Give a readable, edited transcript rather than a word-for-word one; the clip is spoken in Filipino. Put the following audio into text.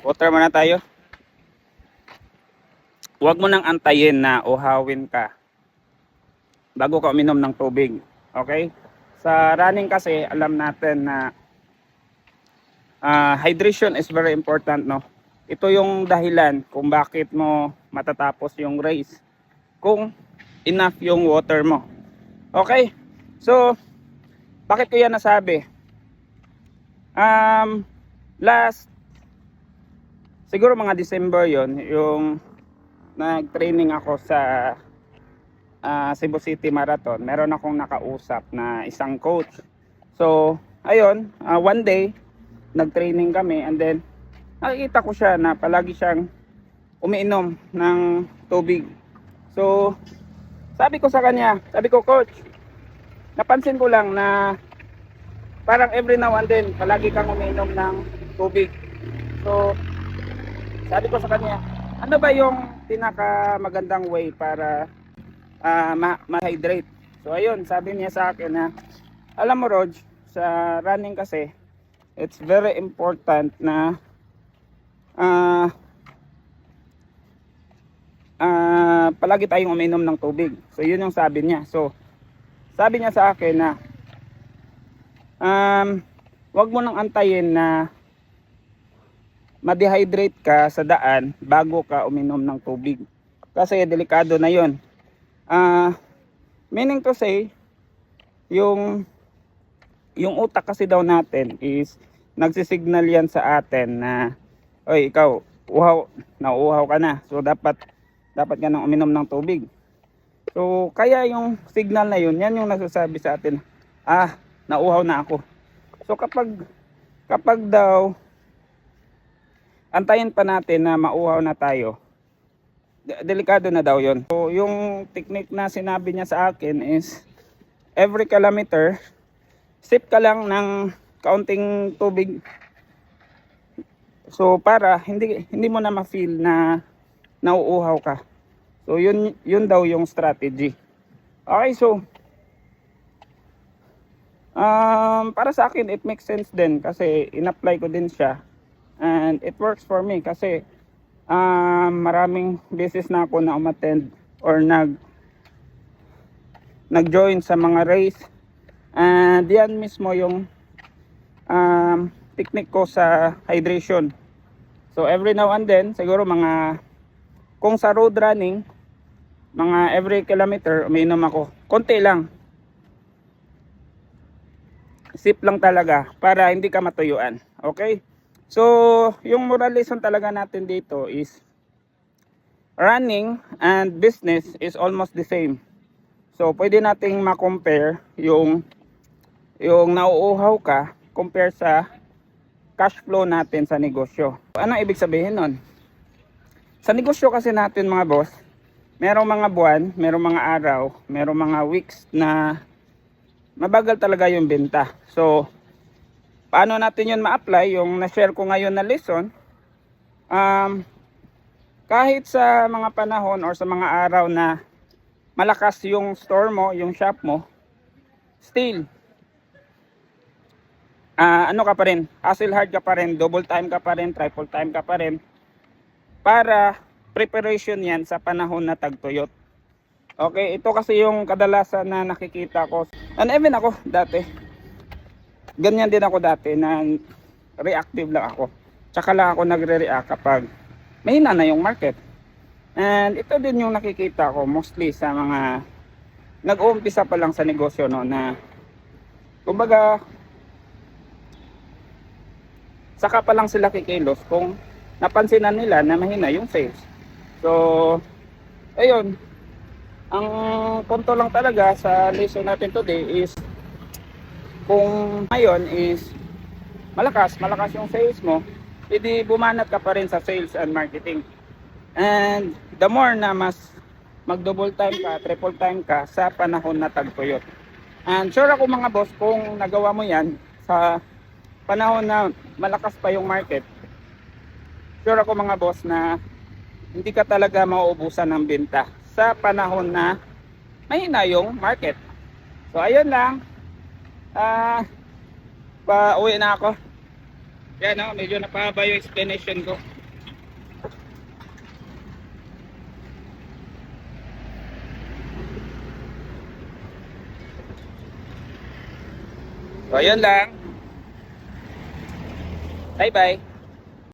Water muna tayo. Huwag mo nang antayin na uhawin ka bago ka uminom ng tubig. Okay? Sa running kasi, alam natin na hydration is very important, no? Ito yung dahilan kung bakit mo matatapos yung race. Kung enough yung water mo. Okay? So, bakit ko yan nasabi? Last, siguro mga December yon, yung nag-training ako sa Cebu City Marathon. Meron akong nakausap na isang coach. So, ayun, one day, nag-training kami and then, nakikita ko siya na palagi siyang umiinom ng tubig. So, sabi ko sa kanya, sabi ko, coach, napansin ko lang na parang every now and then, palagi kang umiinom ng tubig. So, sabi ko sa kanya, ano ba yung pinaka magandang way para ma-hydrate? So, ayun, sabi niya sa akin na, alam mo, Rog, sa running kasi, it's very important na palagi tayong uminom ng tubig. So, yun yung sabi niya. So, sabi niya sa akin na, wag mo nang antayin na ma-dehydrate ka sa daan bago ka uminom ng tubig. Kasi delikado na yun. Meaning to say, yung utak kasi daw natin is nagsisignal yan sa atin na, oy, ikaw, nauuhaw ka na. So, dapat ka nang uminom ng tubig. So, kaya yung signal na yun, yan yung nagsasabi sa atin, nauuhaw na ako. So, kapag daw antayin pa natin na mauhaw na tayo, delikado na daw yon. So, yung technique na sinabi niya sa akin is every kilometer, sip ka lang ng kaunting tubig. So, para hindi mo na ma-feel na nauuhaw ka. So, yun daw yung strategy. Okay, so para sa akin, it makes sense din kasi in-apply ko din siya and it works for me kasi maraming beses na ako na umattend or nag-join sa mga race and yan mismo yung technique ko sa hydration. So every now and then, siguro kung sa road running, mga every kilometer umiinom ako, konti lang, sip lang talaga para hindi ka matuyuan. Okay? So, yung moral lesson talaga natin dito is running and business is almost the same. So, pwede nating ma-compare yung nauuhaw ka compare sa cash flow natin sa negosyo. Ano ibig sabihin nun? Sa negosyo kasi natin mga boss, merong mga buwan, merong mga araw, merong mga weeks na mabagal talaga yung benta. So, paano natin yun ma-apply? Yung na-share ko ngayon na lesson, kahit sa mga panahon or sa mga araw na malakas yung store mo, yung shop mo, still, ano ka pa rin, hustle hard ka pa rin, double time ka pa rin, triple time ka pa rin, para preparation yan sa panahon na tagtuyot. Okay, ito kasi yung kadalasan na nakikita ko. And even ako dati, ganyan din ako dati na reactive lang ako. Tsaka lang ako nagre-react kapag mahina na yung market. And ito din yung nakikita ko mostly sa mga nag-uumpisa pa lang sa negosyo, no, na kumbaga saka pa lang sila kikilos kung napansinan nila na mahina yung sales. So, ayun, ang punto lang talaga sa lesson natin today is kung ngayon is malakas yung sales mo, edi bumanat ka pa rin sa sales and marketing. And the more na mas mag-double time ka, triple time ka sa panahon na tagtuyot. And sure ako mga boss, kung nagawa mo yan sa panahon na malakas pa yung market, sure ako mga boss na hindi ka talaga mauubusan ng benta sa panahon na mahina yung market. So ayun lang, pauwi na ako. Yan o, medyo napahaba yung explanation ko. So, yun lang. Bye-bye.